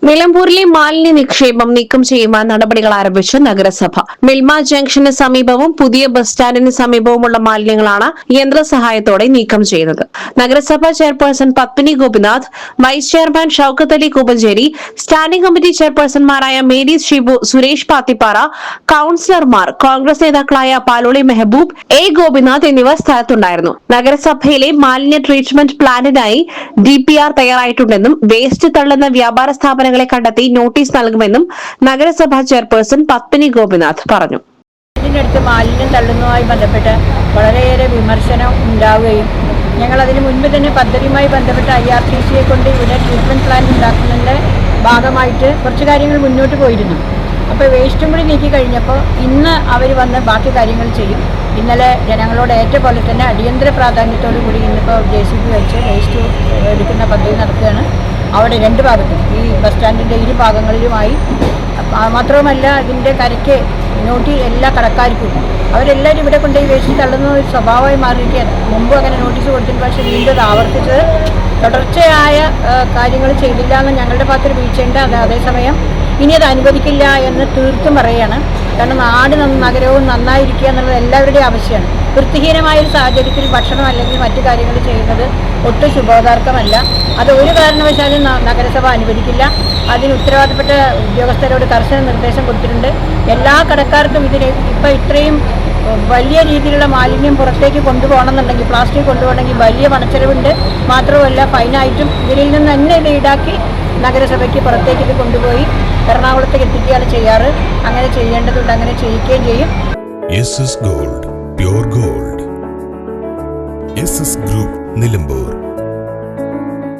നിലമ്പൂരിലെ മാലിന്യ നിക്ഷേപം നീക്കം ചെയ്യുവാൻ നടപടികൾ ആരംഭിച്ചു നഗരസഭ. മിൽമ ജംഗ്ഷന് സമീപവും പുതിയ ബസ് സ്റ്റാൻഡിന് സമീപവുമുള്ള മാലിന്യങ്ങളാണ് യന്ത്രസഹായത്തോടെ നീക്കം ചെയ്യുന്നത്. നഗരസഭാ chairperson Padmini Gopinath, vice chairman Shoukath Ali Kooppancheri, standing committee ചെയർപേഴ്സൺമാരായ മേരി ഷിബു, സുരേഷ് പാത്തിപ്പാറ, കൌൺസിലർമാർ, കോൺഗ്രസ് നേതാക്കളായ പാലോളി മെഹബൂബ്, എ ഗോപിനാഥ് എന്നിവർ സ്ഥലത്തുണ്ടായിരുന്നു. നഗരസഭയിലെ മാലിന്യ ട്രീറ്റ്മെന്റ് പ്ലാന്റിനായി DPR തയ്യാറായിട്ടുണ്ടെന്നും വേസ്റ്റ് തള്ളുന്ന വ്യാപാര സ്ഥാപനങ്ങളെ കണ്ടെത്തി നോട്ടീസ് നൽകുമെന്നും നഗരസഭാ ചെയർപേഴ്സൺ പത്മിനി ഗോപിനാഥ് പറഞ്ഞു. ഇതിനടുത്ത് മാലിന്യം തള്ളുന്നതുമായി ബന്ധപ്പെട്ട് വളരെയേറെ വിമർശനം ഉണ്ടാവുകയും ഞങ്ങൾ അതിന് മുൻപ് തന്നെ പദ്ധതിയുമായി ബന്ധപ്പെട്ട് IRCCയെ കൊണ്ട് ഇവിടെ ട്രീറ്റ്മെന്റ് പ്ലാന്റ് ഉണ്ടാക്കുന്നതിൻ്റെ ഭാഗമായിട്ട് കുറച്ച് കാര്യങ്ങൾ മുന്നോട്ട് പോയിരുന്നു. അപ്പോൾ വേസ്റ്റും കൂടി നീക്കി കഴിഞ്ഞപ്പോൾ ഇന്ന് അവർ വന്ന് ബാക്കി കാര്യങ്ങൾ ചെയ്യും. ഇന്നലെ ജനങ്ങളോട് ഏറ്റ പോലെ തന്നെ അടിയന്തര പ്രാധാന്യത്തോടു കൂടി ഇന്നിപ്പോൾ JCB വെച്ച് വേസ്റ്റ് എടുക്കുന്ന പദ്ധതി നടത്തുകയാണ്. അവിടെ രണ്ട് ഭാഗത്തും ഈ ബസ് സ്റ്റാൻഡിൻ്റെ ഇരു ഭാഗങ്ങളിലുമായി. മാത്രവുമല്ല ഇതിൻ്റെ കരയ്ക്ക് എല്ലാ കടക്കാർക്കും അവരെല്ലാവരും ഇവിടെ കൊണ്ടുപോയി വേസ്റ്റ് തള്ളുന്ന ഒരു സ്വഭാവമായി മാറിയിരിക്കുകയാണ്. മുമ്പ് അങ്ങനെ നോട്ടീസ് കൊടുത്തിട്ട് പക്ഷേ വീണ്ടും അത് ആവർത്തിച്ചത് തുടർച്ചയായ കാര്യങ്ങൾ ചെയ്തില്ല എന്ന് ഞങ്ങളുടെ ഭാഗത്തൊരു വീഴ്ചയുണ്ട്. അതേസമയം ഇനി അത് അനുവദിക്കില്ല എന്ന് തീർത്തും പറയുകയാണ്. കാരണം നഗരവും നന്നായിരിക്കുക എന്നുള്ളത് എല്ലാവരുടെയും ആവശ്യമാണ്. വൃത്തിഹീനമായൊരു സാഹചര്യത്തിൽ ഭക്ഷണം അല്ലെങ്കിൽ മറ്റു കാര്യങ്ങൾ ചെയ്യുന്നത് ഒട്ടും ശുഭോദാർക്കമല്ല. അത് ഒരു കാരണവശാലും നഗരസഭ അനുവദിക്കില്ല. അതിന് ഉത്തരവാദപ്പെട്ട ഉദ്യോഗസ്ഥരോട് കർശന നിർദ്ദേശം കൊടുത്തിട്ടുണ്ട്. എല്ലാ കടക്കാർക്കും ഇതിന് ഇപ്പോൾ ഇത്രയും വലിയ രീതിയിലുള്ള മാലിന്യം പുറത്തേക്ക് കൊണ്ടുപോകണമെന്നുണ്ടെങ്കിൽ, പ്ലാസ്റ്റിക് കൊണ്ടുപോകണമെങ്കിൽ വലിയ പണച്ചെലവുണ്ട്. മാത്രമല്ല ഫൈനായിട്ടും ഇവരിൽ നിന്ന് തന്നെ ഇത് ഈടാക്കി നഗരസഭയ്ക്ക് പുറത്തേക്ക് ഇത് കൊണ്ടുപോയി എറണാകുളത്തേക്ക് എത്തിക്കുകയാണ് ചെയ്യാറ്. അങ്ങനെ ചെയ്യേണ്ടതുണ്ട്, അങ്ങനെ ചെയ്യിക്കുകയും ചെയ്യും. SS Gold, Pure Gold. SS Group, Nilambur.